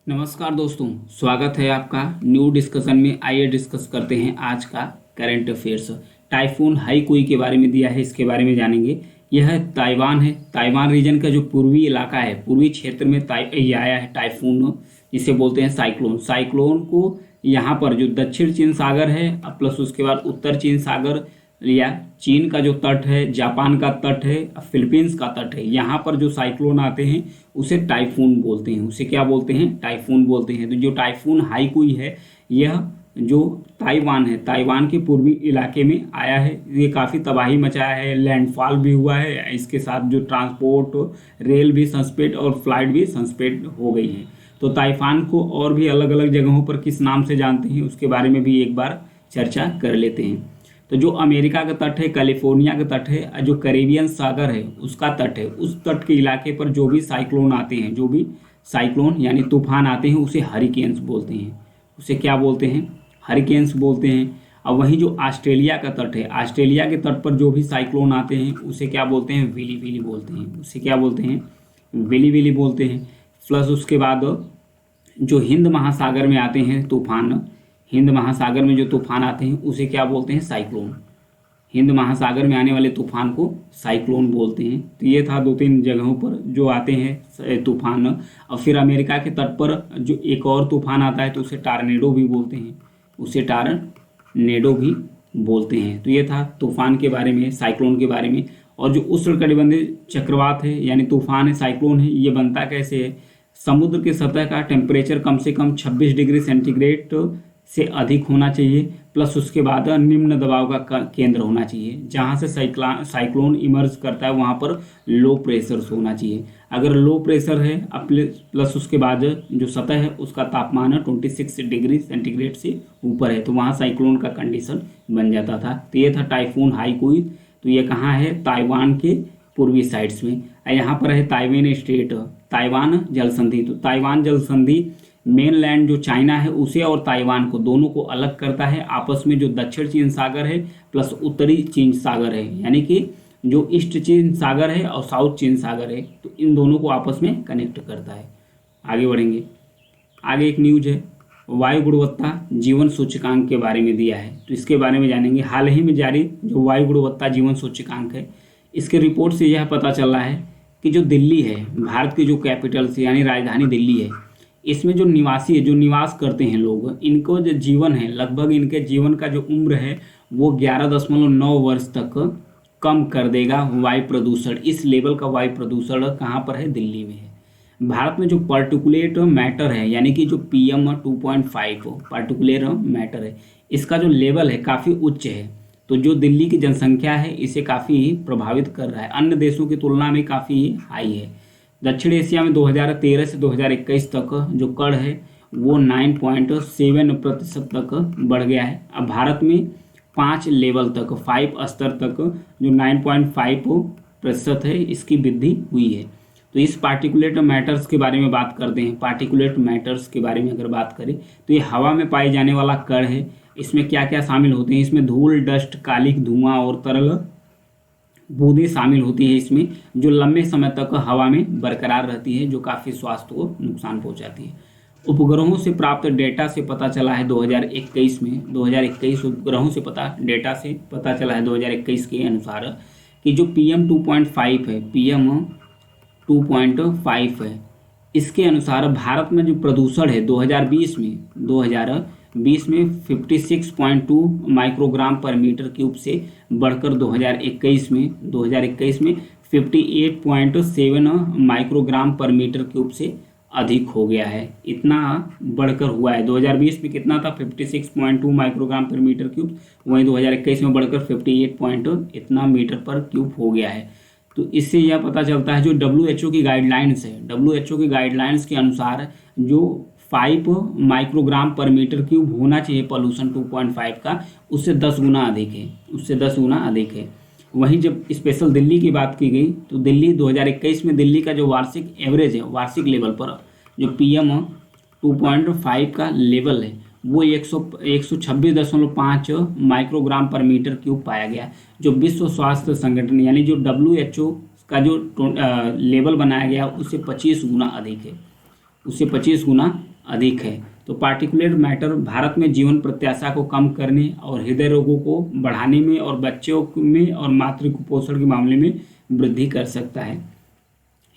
नमस्कार दोस्तों, स्वागत है आपका न्यू डिस्कशन में। आइए डिस्कस करते हैं आज का करंट अफेयर्स। टाइफून हाईकुई के बारे में दिया है, इसके बारे में जानेंगे। यह ताइवान है, ताइवान रीजन का जो पूर्वी इलाका है, पूर्वी क्षेत्र में ये आया है टाइफून, जिसे बोलते हैं साइक्लोन। साइक्लोन को यहाँ पर जो दक्षिण चीन सागर है प्लस उसके बाद उत्तर चीन सागर या चीन का जो तट है, जापान का तट है, फिलीपींस का तट है, यहाँ पर जो साइक्लोन आते हैं उसे टाइफून बोलते हैं। उसे क्या बोलते हैं? टाइफून बोलते हैं। तो जो टाइफून हाईकुई है, यह जो ताइवान है, ताइवान के पूर्वी इलाके में आया है। ये काफ़ी तबाही मचाया है, लैंडफॉल भी हुआ है। इसके साथ जो ट्रांसपोर्ट, रेल भी सस्पेंड और फ्लाइट भी सस्पेंड हो गई है। तो ताइवान को और भी अलग अलग जगहों पर किस नाम से जानते हैं, उसके बारे में भी एक बार चर्चा कर लेते हैं। तो जो अमेरिका का तट है, कैलिफोर्निया का तट है, जो कैरेबियन सागर है उसका तट है, उस तट के इलाके पर जो भी साइक्लोन आते हैं, जो भी साइक्लोन यानी तूफान आते हैं, उसे हरिकेन्स बोलते हैं। उसे क्या बोलते हैं? हरिकेन्स बोलते हैं। अब वहीं जो ऑस्ट्रेलिया का तट है, ऑस्ट्रेलिया के तट पर जो भी साइक्लोन आते हैं उसे क्या बोलते हैं? विली विली बोलते हैं। उसे क्या बोलते हैं? विली विली बोलते हैं। प्लस उसके बाद जो हिंद महासागर में आते हैं तूफान, हिंद महासागर में जो तूफान आते हैं उसे क्या बोलते हैं? साइक्लोन। हिंद महासागर में आने वाले तूफान को साइक्लोन बोलते हैं। तो ये था दो तीन जगहों पर जो आते हैं तूफान। और फिर अमेरिका के तट पर जो एक और तूफान आता है तो उसे टार्नेडो भी बोलते हैं, उसे टार्नेडो भी बोलते हैं। तो ये था तूफान के बारे में, साइक्लोन के बारे में। और जो उष्णकटिबंधीय चक्रवात है यानी तूफान है, साइक्लोन है, ये बनता कैसे है? समुद्र की सतह का टेम्परेचर कम से कम 26 डिग्री सेंटीग्रेड से अधिक होना चाहिए, प्लस उसके बाद निम्न दबाव का केंद्र होना चाहिए। जहाँ से साइक्लोन इमर्ज करता है वहाँ पर लो प्रेशर होना चाहिए। अगर लो प्रेशर है प्लस उसके बाद जो सतह है उसका तापमान है 26 डिग्री सेंटीग्रेड से ऊपर है, तो वहाँ साइक्लोन का कंडीशन बन जाता था। तो ये था टाइफून हाईकुई। तो ये कहाँ है? ताइवान के पूर्वी साइड्स में। यहाँ पर है ताइवान स्टेट, ताइवान जल संधि। तो ताइवान जल संधि मेन लैंड जो चाइना है उसे और ताइवान को दोनों को अलग करता है। आपस में जो दक्षिण चीन सागर है प्लस उत्तरी चीन सागर है, यानी कि जो ईस्ट चीन सागर है और साउथ चीन सागर है, तो इन दोनों को आपस में कनेक्ट करता है। आगे बढ़ेंगे। आगे एक न्यूज है, वायु गुणवत्ता जीवन सूचकांक के बारे में दिया है, तो इसके बारे में जानेंगे। हाल ही में जारी जो वायु गुणवत्ता जीवन सूचकांक है, इसके रिपोर्ट से यह पता चला है कि जो दिल्ली है, भारत की जो कैपिटल से यानी राजधानी दिल्ली है, इसमें जो निवासी है, जो निवास करते हैं लोग, इनको जो जीवन है, लगभग इनके जीवन का जो उम्र है वो 11.9 वर्ष तक कम कर देगा वायु प्रदूषण। इस लेवल का वायु प्रदूषण कहाँ पर है? दिल्ली में है। भारत में जो पार्टिकुलेट मैटर है यानी कि जो PM 2.5 पार्टिकुलेट मैटर है, इसका जो लेवल है काफ़ी उच्च है। तो जो दिल्ली की जनसंख्या है इसे काफ़ी प्रभावित कर रहा है, अन्य देशों की तुलना में काफ़ी हाई है। दक्षिण एशिया में 2013 से 2021 तक जो कड़ है वो 9.7% तक बढ़ गया है। अब भारत में 5 लेवल तक, 5 स्तर तक जो 9.5% है इसकी वृद्धि हुई है। तो इस पार्टिकुलेट मैटर्स के बारे में बात करते हैं। पार्टिकुलेट मैटर्स के बारे में अगर बात करें तो ये हवा में पाए जाने वाला कण है। इसमें क्या क्या शामिल होते हैं? इसमें धूल, डस्ट, कालिक, धुआं और तरल बूंदें शामिल होती है इसमें, जो लंबे समय तक हवा में बरकरार रहती है, जो काफ़ी स्वास्थ्य को नुकसान पहुंचाती है। उपग्रहों से प्राप्त डेटा से पता चला है 2021 में, 2021 उपग्रहों से डेटा से पता चला है 2021 के अनुसार कि जो PM 2.5 है, PM 2.5 है, इसके अनुसार भारत में जो प्रदूषण है 2020 में 56.2 माइक्रोग्राम पर मीटर क्यूब से बढ़कर 2021 में 58.7 माइक्रोग्राम पर मीटर क्यूब से अधिक हो गया है। इतना बढ़कर हुआ है। 2020 में कितना था? 56.2 माइक्रोग्राम पर मीटर क्यूब, वहीं 2021 में बढ़कर 58 इतना मीटर पर क्यूब हो गया है। तो इससे यह पता चलता है जो WHO की गाइडलाइंस है, WHO की गाइडलाइंस के अनुसार जो 5 माइक्रोग्राम पर मीटर क्यूब होना चाहिए पॉल्यूशन 2.5 का, उससे 10 गुना अधिक है, उससे 10 गुना अधिक है। वहीं जब स्पेशल दिल्ली की बात की गई तो दिल्ली 2021 में दिल्ली का जो वार्षिक एवरेज है, वार्षिक लेवल पर जो PM 2.5 का लेवल है वो 126.5 माइक्रोग्राम पर मीटर क्यूब पाया गया, जो विश्व स्वास्थ्य संगठन यानी जो WHO का जो लेवल बनाया गया उससे 25 गुना अधिक है, उससे 25 गुना अधिक है। तो पार्टिकुलेट मैटर भारत में जीवन प्रत्याशा को कम करने और हृदय रोगों को बढ़ाने में और बच्चों में और मातृ कुपोषण के मामले में वृद्धि कर सकता है।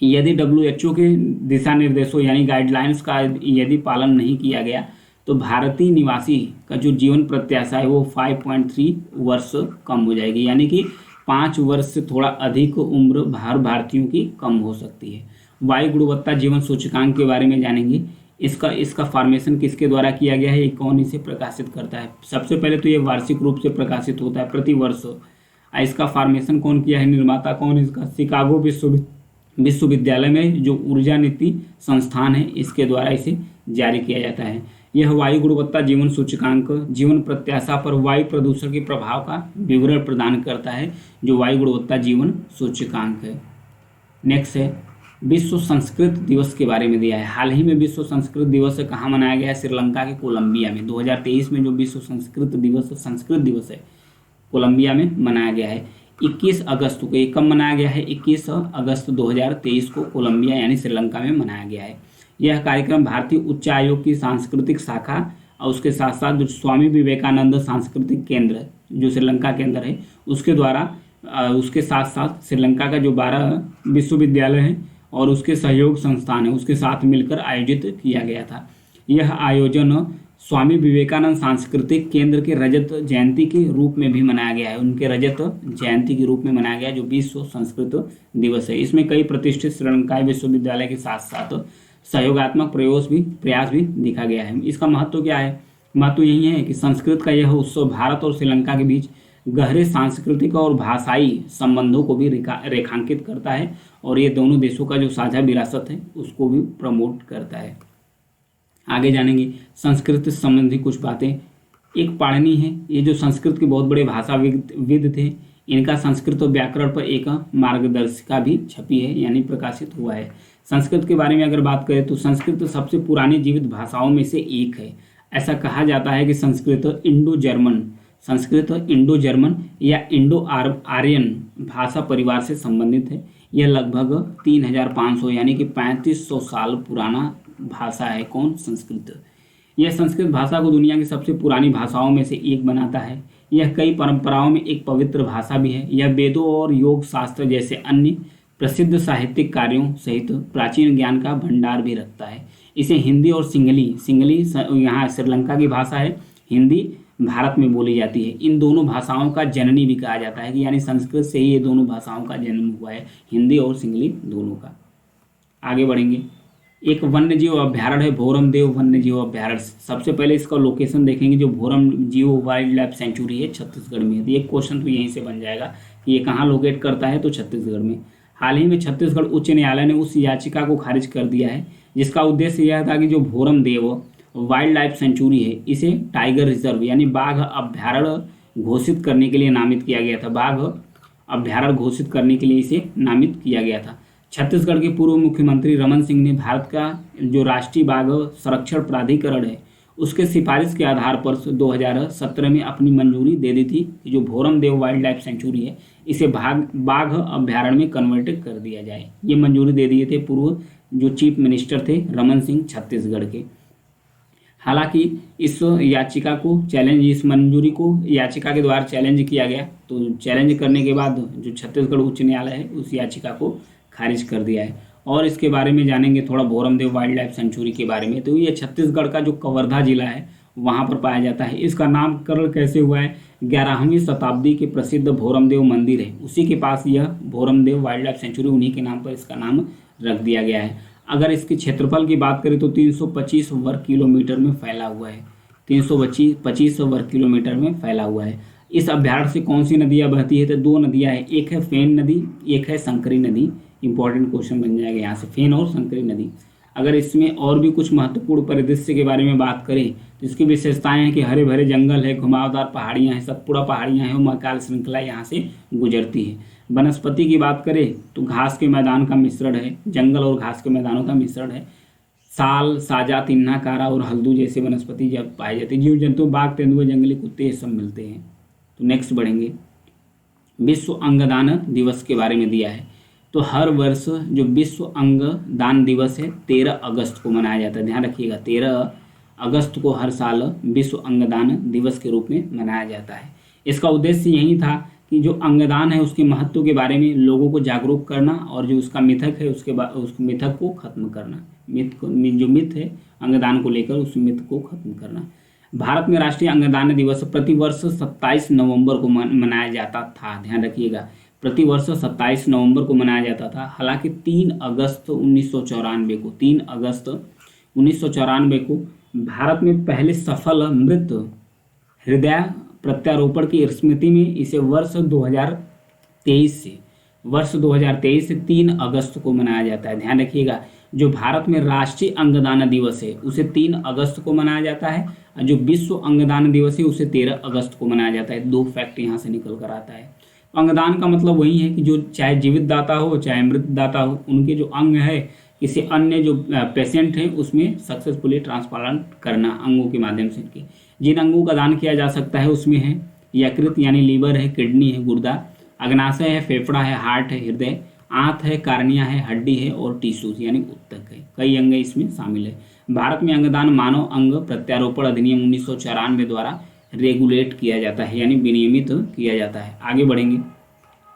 यदि WHO के दिशा निर्देशों यानी गाइडलाइंस का यदि पालन नहीं किया गया तो भारतीय निवासी का जो जीवन प्रत्याशा है वो 5.3 वर्ष कम हो जाएगी, यानी कि 5 वर्ष से थोड़ा अधिक उम्र भारतीयों की कम हो सकती है। वायु गुणवत्ता जीवन सूचकांक के बारे में जानेंगे। इसका फॉर्मेशन किसके द्वारा किया गया है, ये कौन इसे प्रकाशित करता है। सबसे पहले तो ये वार्षिक रूप से प्रकाशित होता है प्रति वर्ष। इसका फॉर्मेशन कौन किया है, निर्माता कौन है इसका, शिकागो विश्वविद्यालय में जो ऊर्जा नीति संस्थान है इसके द्वारा इसे जारी किया जाता है। यह वायु गुणवत्ता जीवन सूचकांक जीवन प्रत्याशा पर वायु प्रदूषण के प्रभाव का विवरण प्रदान करता है, जो वायु गुणवत्ता जीवन सूचकांक है। नेक्स्ट है विश्व संस्कृत दिवस के बारे में दिया है। हाल ही में विश्व संस्कृत दिवस कहाँ मनाया गया है, श्रीलंका के कोलंबिया में। 2023 में जो विश्व संस्कृत दिवस है कोलंबिया में मनाया गया है। 21 अगस्त को, ये कब मनाया गया है, 21 अगस्त 2023 को कोलंबिया यानी श्रीलंका में मनाया गया है। यह कार्यक्रम भारतीय उच्च आयोग की सांस्कृतिक शाखा और उसके साथ साथ जो स्वामी विवेकानंद सांस्कृतिक केंद्र जो श्रीलंका के अंदर है उसके द्वारा उसके साथ साथ श्रीलंका का जो 12 विश्वविद्यालय है और उसके सहयोग संस्थान है उसके साथ मिलकर आयोजित किया गया था। यह आयोजन स्वामी विवेकानंद सांस्कृतिक केंद्र के रजत जयंती के रूप में भी मनाया गया है। उनके रजत जयंती के रूप में मनाया गया जो विश्व संस्कृत दिवस है। इसमें कई प्रतिष्ठित श्रीलंकाई विश्वविद्यालय के साथ साथ सहयोगात्मक प्रयास भी देखा गया है। इसका महत्व क्या है, महत्व यही है कि संस्कृत का यह उत्सव भारत और श्रीलंका के बीच गहरे सांस्कृतिक और भाषाई संबंधों को भी रेखांकित करता है और ये दोनों देशों का जो साझा विरासत है उसको भी प्रमोट करता है। आगे जानेंगे संस्कृत से संबंधी कुछ बातें। एक पाणिनि है, ये जो संस्कृत के बहुत बड़े भाषाविद थे, इनका संस्कृत व्याकरण पर एक मार्गदर्शिका भी छपी है यानी प्रकाशित हुआ है। संस्कृत के बारे में अगर बात करें तो संस्कृत सबसे पुरानी जीवित भाषाओं में से एक है। ऐसा कहा जाता है कि संस्कृत इंडो जर्मन या इंडो आर्यन भाषा परिवार से संबंधित है। यह लगभग 3500 यानी कि 3500 साल पुराना भाषा है। कौन, संस्कृत। यह संस्कृत भाषा को दुनिया की सबसे पुरानी भाषाओं में से एक बनाता है। यह कई परंपराओं में एक पवित्र भाषा भी है। यह वेदों और योग शास्त्र जैसे अन्य प्रसिद्ध साहित्यिक कार्यों सहित प्राचीन ज्ञान का भंडार भी रखता है। इसे हिंदी और सिंगली यहाँ श्रीलंका की भाषा है, हिंदी भारत में बोली जाती है। इन दोनों भाषाओं का जननी भी कहा जाता है कि यानी संस्कृत से ही ये दोनों भाषाओं का जन्म हुआ है, हिंदी और सिंगली दोनों का। आगे बढ़ेंगे। एक वन्यजीव अभ्यारण्य है भोरमदेव वन्यजीव अभ्यारण्य। सबसे पहले इसका लोकेशन देखेंगे। जो भोरमजीव वाइल्ड लाइफ सेंचुरी है छत्तीसगढ़ में है। एक क्वेश्चन तो यहीं से बन जाएगा कि ये कहाँ लोकेट करता है, तो छत्तीसगढ़ में। हाल ही में छत्तीसगढ़ उच्च न्यायालय ने उस याचिका को खारिज कर दिया है जिसका उद्देश्य यह था कि जो भोरमदेव वाइल्ड लाइफ सेंचुरी है इसे टाइगर रिजर्व यानी बाघ अभ्यारण्य घोषित करने के लिए नामित किया गया था। बाघ अभ्यारण्य घोषित करने के लिए इसे नामित किया गया था। छत्तीसगढ़ के पूर्व मुख्यमंत्री रमन सिंह ने भारत का जो राष्ट्रीय बाघ संरक्षण प्राधिकरण है उसके सिफारिश के आधार पर 2017 में अपनी मंजूरी दे दी थी कि जो भोरमदेव वाइल्ड लाइफ सेंचुरी है इसे बाघ अभ्यारण्य में कन्वर्ट कर दिया जाए। ये मंजूरी दे दिए थे पूर्व जो चीफ मिनिस्टर थे रमन सिंह छत्तीसगढ़ के। हालांकि इस याचिका को इस मंजूरी को याचिका के द्वारा चैलेंज किया गया, तो चैलेंज करने के बाद जो छत्तीसगढ़ उच्च न्यायालय है उस याचिका को खारिज कर दिया है। और इसके बारे में जानेंगे थोड़ा भोरमदेव वाइल्ड लाइफ सेंचुरी के बारे में। तो ये छत्तीसगढ़ का जो कवर्धा जिला है वहाँ पर पाया जाता है। इसका नामकरण कैसे हुआ है, 11वीं शताब्दी के प्रसिद्ध भोरमदेव मंदिर है उसी के पास यह भोरमदेव वाइल्ड लाइफ सेंचुरी, उन्हीं के नाम पर इसका नाम रख दिया गया है। अगर इसके क्षेत्रफल की बात करें तो 325 वर्ग किलोमीटर में फैला हुआ है। 325 वर्ग किलोमीटर में फैला हुआ है। इस अभ्यारण्य से कौन सी नदियाँ बहती है, तो 2 नदियाँ हैं, एक है फेन नदी, एक है संकरी नदी। इंपॉर्टेंट क्वेश्चन बन जाएगा यहाँ से, फेन और संकरी नदी। अगर इसमें और भी कुछ महत्वपूर्ण परिदृश्य के बारे में बात करें तो इसकी विशेषताएं हैं कि हरे भरे जंगल है, घुमावदार पहाड़ियाँ हैं, सतपुड़ा पहाड़ियाँ हैं और महाकाल श्रृंखला यहाँ से गुजरती है। वनस्पति की बात करें तो घास के मैदान का मिश्रण है, जंगल और घास के मैदानों का मिश्रण है। साल, साजा, तिन्ना, कारा और हल्दू जैसे वनस्पति जब पाई जाती है। जीव जंतु, बाघ, तेंदुए, जंगली कुत्ते ये सब मिलते हैं। तो नेक्स्ट बढ़ेंगे। विश्व अंगदान दिवस के बारे में दिया है। तो हर वर्ष जो विश्व अंगदान दिवस है 13 अगस्त को मनाया जाता है। ध्यान रखिएगा, 13 अगस्त को हर साल विश्व अंगदान दिवस के रूप में मनाया जाता है। इसका उद्देश्य यही था कि जो अंगदान है उसके महत्व के बारे में लोगों को जागरूक करना और जो उसका मिथक है उस मिथक को खत्म करना। जो मिथ है अंगदान को लेकर उस मिथ को खत्म करना। भारत में राष्ट्रीय अंगदान दिवस प्रतिवर्ष 27 नवंबर को मनाया जाता था। ध्यान रखिएगा, प्रतिवर्ष 27 नवंबर को मनाया जाता था। हालांकि 3 अगस्त 1994 को भारत में पहले सफल मृत हृदय प्रत्यारोपण की स्मृति में इसे वर्ष 2023 से 3 अगस्त को मनाया जाता है। ध्यान रखिएगा, जो भारत में राष्ट्रीय अंगदान दिवस है उसे 3 अगस्त को मनाया जाता है और जो विश्व अंगदान दिवस है उसे 13 अगस्त को मनाया जाता है। 2 फैक्ट यहाँ से निकल कर आता है। अंगदान का मतलब वही है कि जो चाहे जीवित दाता हो चाहे मृत दाता हो, उनके जो अंग है किसी अन्य जो पेशेंट है उसमें सक्सेसफुली ट्रांसप्लांट करना अंगों के माध्यम से। इनके जिन अंगों का दान किया जा सकता है उसमें है यकृत यानी लीवर है, किडनी है, गुर्दा, अग्नाशय है, फेफड़ा है, हार्ट है, हृदय, आंत है, कार्निया है, हड्डी है और टिश्यूज यानी उत्तक है। कई अंग इसमें शामिल है। भारत में अंगदान मानव अंग प्रत्यारोपण अधिनियम 1994 द्वारा रेगुलेट किया जाता है यानी विनियमित किया जाता है। आगे बढ़ेंगे।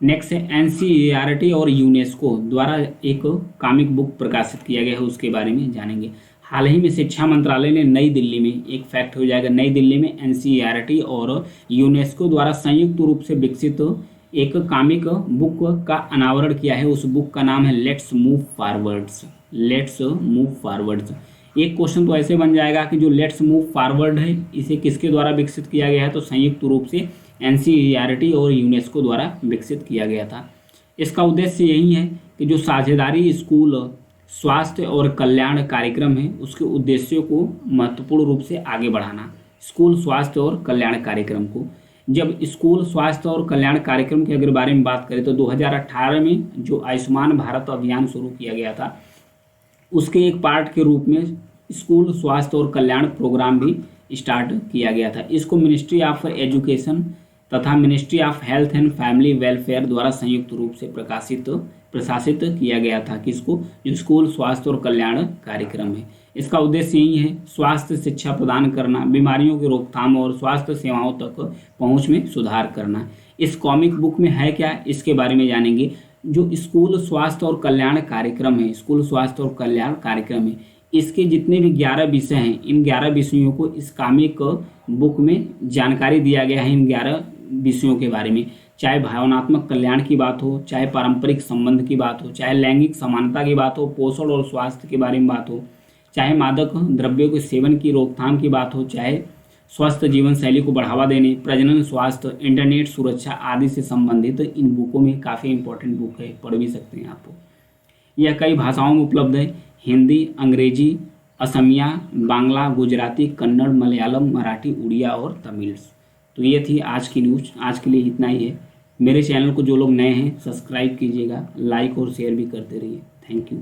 नेक्स्ट है एनसीईआरटी और यूनेस्को द्वारा एक कॉमिक बुक प्रकाशित किया गया है, उसके बारे में जानेंगे। हाल ही में शिक्षा मंत्रालय ने नई दिल्ली में, एक फैक्ट हो जाएगा, नई दिल्ली में एनसीईआरटी और यूनेस्को द्वारा संयुक्त रूप से विकसित एक कॉमिक बुक का अनावरण किया है। उस बुक का नाम है लेट्स मूव फॉरवर्ड्स। एक क्वेश्चन तो ऐसे बन जाएगा कि जो लेट्स मूव फॉरवर्ड है इसे किसके द्वारा विकसित किया गया है, तो संयुक्त रूप से एनसीईआरटी और यूनेस्को द्वारा विकसित किया गया था। इसका उद्देश्य यही है कि जो साझेदारी स्कूल स्वास्थ्य और कल्याण कार्यक्रम है उसके उद्देश्यों को महत्वपूर्ण रूप से आगे बढ़ाना। स्कूल स्वास्थ्य और कल्याण कार्यक्रम को, जब स्कूल स्वास्थ्य और कल्याण कार्यक्रम के अगर बारे में बात करें तो 2018 में जो आयुष्मान भारत अभियान शुरू किया गया था उसके एक पार्ट के रूप में स्कूल स्वास्थ्य और कल्याण प्रोग्राम भी स्टार्ट किया गया था। इसको मिनिस्ट्री ऑफ एजुकेशन तथा ministry of health and family welfare द्वारा संयुक्त रूप से प्रशासित किया गया था कि इसको जो स्कूल स्वास्थ्य और कल्याण कार्यक्रम है इसका उद्देश्य यही है स्वास्थ्य शिक्षा प्रदान करना, बीमारियों की रोकथाम और स्वास्थ्य सेवाओं तक पहुंच में सुधार करना। इस कॉमिक बुक में है क्या, इसके बारे में जानेंगे। जो स्कूल स्वास्थ्य और कल्याण कार्यक्रम है, स्कूल स्वास्थ्य और कल्याण कार्यक्रम है, इसके जितने भी 11 विषय हैं, इन 11 विषयों को इस कॉमिक बुक में जानकारी दिया गया है। इन 11 विषयों के बारे में, चाहे भावनात्मक कल्याण की बात हो, चाहे पारंपरिक संबंध की बात हो, चाहे लैंगिक समानता की बात हो, पोषण और स्वास्थ्य के बारे में बात हो, चाहे मादक द्रव्यों के सेवन की रोकथाम की बात हो, चाहे स्वस्थ जीवन शैली को बढ़ावा देने, प्रजनन स्वास्थ्य, इंटरनेट सुरक्षा आदि से संबंधित इन बुकों में काफ़ी इंपॉर्टेंट बुक है, पढ़ भी सकते हैं आप। यह कई भाषाओं में उपलब्ध है, हिंदी, अंग्रेजी, असमिया, बांग्ला, गुजराती, कन्नड़, मलयालम, मराठी, उड़िया और तमिल। तो ये थी आज की न्यूज़। आज के लिए इतना ही है। मेरे चैनल को जो लोग नए हैं सब्सक्राइब कीजिएगा, लाइक और शेयर भी करते रहिए। Thank you.